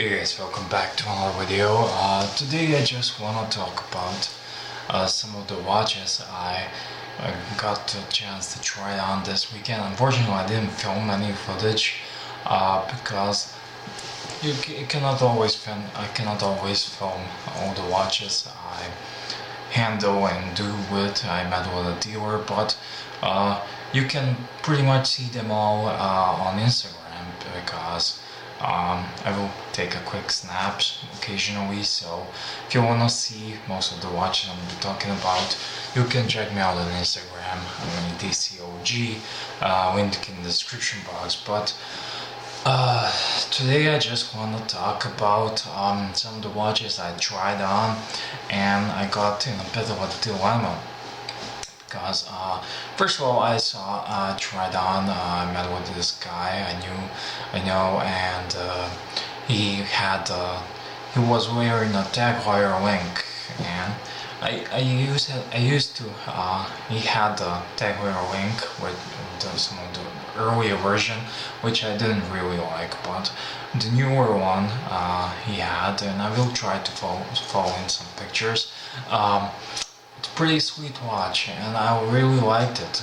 Hey guys, welcome back to another video. Today I just want to talk about some of the watches I got a chance to try on this weekend. Unfortunately, I didn't film any footage because you cannot always film. I cannot always film all the watches I handle and do with. I met with a dealer, but you can pretty much see them all on Instagram because I will take a quick snaps occasionally, so if you want to see most of the watches I'm talking about, you can check me out on Instagram. I'm EDC link in the description box. But today I just want to talk about some of the watches I tried on, and I got in a bit of a dilemma. Because first of all, I tried on. I met with this guy I know, and he was wearing a Tag Heuer link, and he had the Tag Heuer link with some of the earlier version, which I didn't really like, but the newer one he had, and I will try to follow in some pictures. It's a pretty sweet watch, and I really liked it.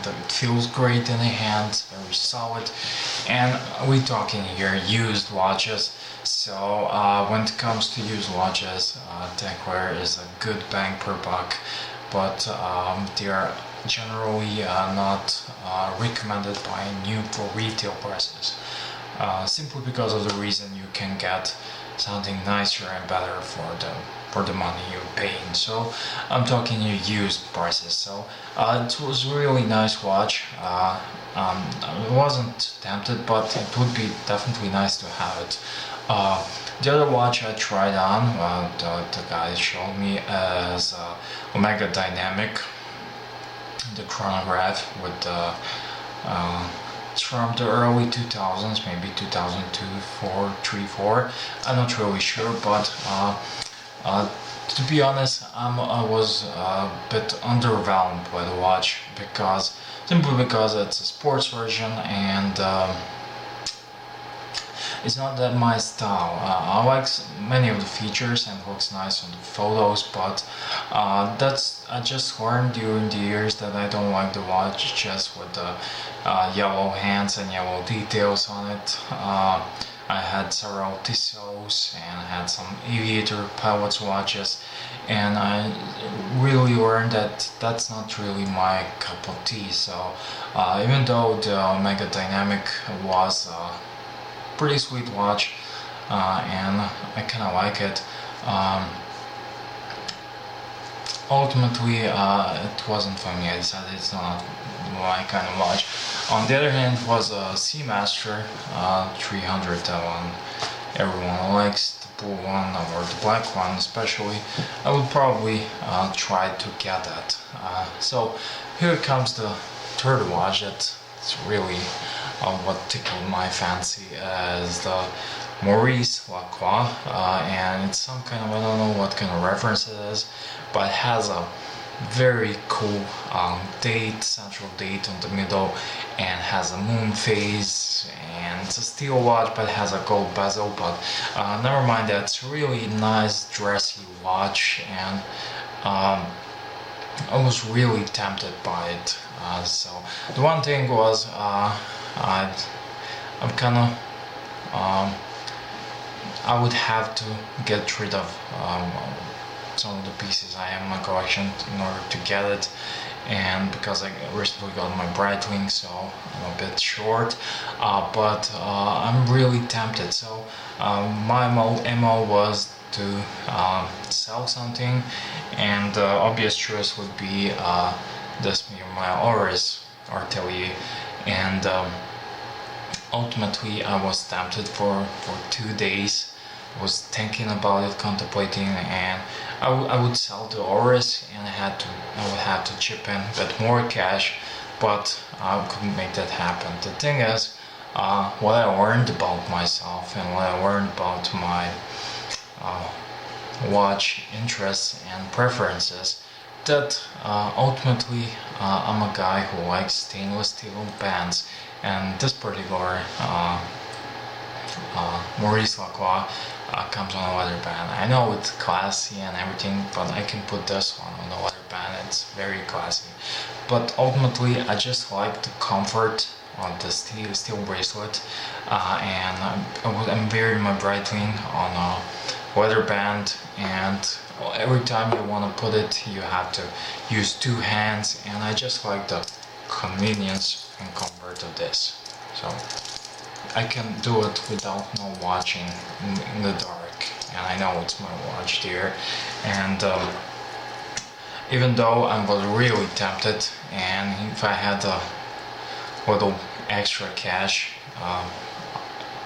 It feels great in the hand, very solid, and we're talking here used watches. So when it comes to used watches, Tag Heuer is a good bang per buck, but they are generally not recommended by new for retail prices. Simply because of the reason you can get something nicer and better for the money you're paying. So I'm talking your used prices. So it was really nice watch. I wasn't tempted, but it would be definitely nice to have it. The other watch I tried on, the guy showed me, as Omega Dynamic, the chronograph with the it's from the early 2000s, maybe 2002, 4, 3, 4. I'm not really sure, but to be honest, I was a bit underwhelmed by the watch simply because it's a sports version, and it's not that my style. I like many of the features and it looks nice on the photos, but I just learned during the years that I don't like the watch just with the yellow hands and yellow details on it. I had several Tissot's and I had some aviator pilots watches, and I really learned that that's not really my cup of tea. So even though the Omega Dynamic was pretty sweet watch, and I kind of like it, ultimately it wasn't for me. I decided it's not my kind of watch. On the other hand, it was a Seamaster 300, that one everyone likes, the blue one or the black one especially. I would probably try to get that. So here comes the third watch that's really what tickled my fancy, as the Maurice Lacroix, and it's some kind of, I don't know what kind of reference it is, but it has a very cool central date on the middle, and has a moon phase, and it's a steel watch but it has a gold bezel. But never mind that, it's really nice dressy watch, and I was really tempted by it. So the one thing was I'm kind of I would have to get rid of some of the pieces I have in my collection in order to get it, and because I recently got my Breitling, so I'm a bit short, but I'm really tempted. So my MO was to sell something, and the obvious choice would be this my Oris Atelier, and ultimately I was tempted for 2 days. I was thinking about it, contemplating, and I would sell the Oris, and I would have to chip in a bit more cash, but I couldn't make that happen. The thing is, what I learned about myself and what I learned about my watch interests and preferences, that ultimately I'm a guy who likes stainless steel bands, and this particular Maurice Lacroix comes on a leather band. I know it's classy and everything, but I can put this one on the leather band. It's very classy. But ultimately, I just like the comfort on the steel bracelet, and I'm wearing my Breitling on a leather band, and every time you want to put it, you have to use two hands, and I just like the convenience and comfort of this. So I can do it without no watching in the dark, and I know it's my watch there. And even though I was really tempted, and if I had a little extra cash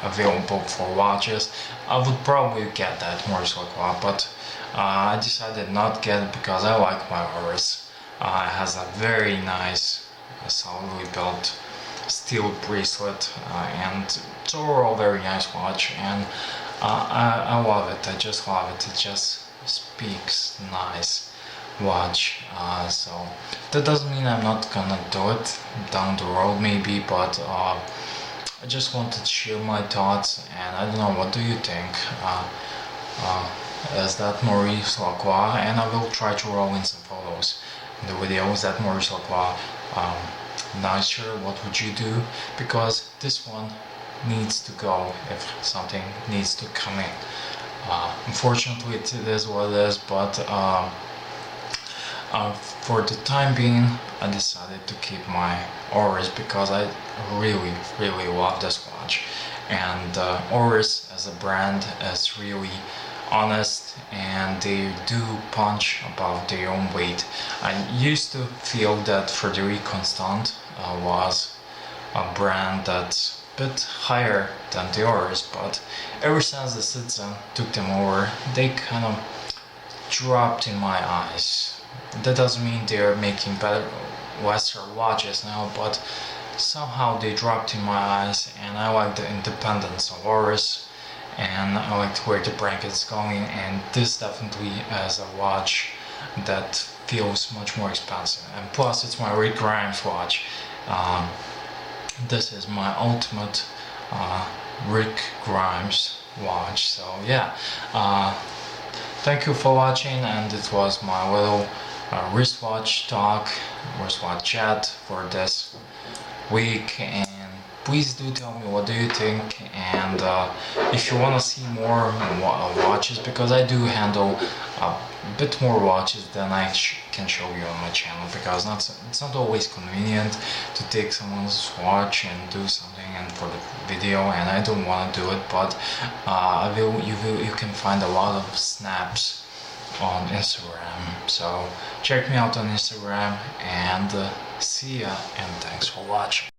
available for watches, I would probably get that Maurice Lacroix, but I decided not get it because I like my Oris. It has a very nice, solidly built steel bracelet, and it's overall very nice watch, and I love it. I just love it. It just speaks nice watch. So that doesn't mean I'm not gonna do it down the road maybe, but I just wanted to share my thoughts, and I don't know, what do you think? Is that Maurice Lacroix? And I will try to roll in some photos in the video. Is that Maurice Lacroix nicer? What would you do? Because this one needs to go if something needs to come in. Unfortunately, it is what it is, but for the time being, I decided to keep my Oris because I really love this watch, and Oris as a brand is really honest, and they do punch above their own weight. I used to feel that Frederic Constant was a brand that's a bit higher than the Oris, but ever since the Citizen took them over, they kind of dropped in my eyes. That doesn't mean they're making better, lesser watches now, but somehow they dropped in my eyes, and I like the independence of Oris, and I like where the bracket's going, and this definitely is a watch that feels much more expensive. And plus, it's my Rick Grimes watch. This is my ultimate Rick Grimes watch. So yeah, thank you for watching, and it was my little wristwatch talk, wristwatch chat for this week. And please do tell me, what do you think? And if you want to see more watches, because I do handle a bit more watches than I can show you on my channel, because it's not always convenient to take someone's watch and do something and for the video, and I don't want to do it, but you can find a lot of snaps on Instagram. So check me out on Instagram, and see ya, and thanks for watching.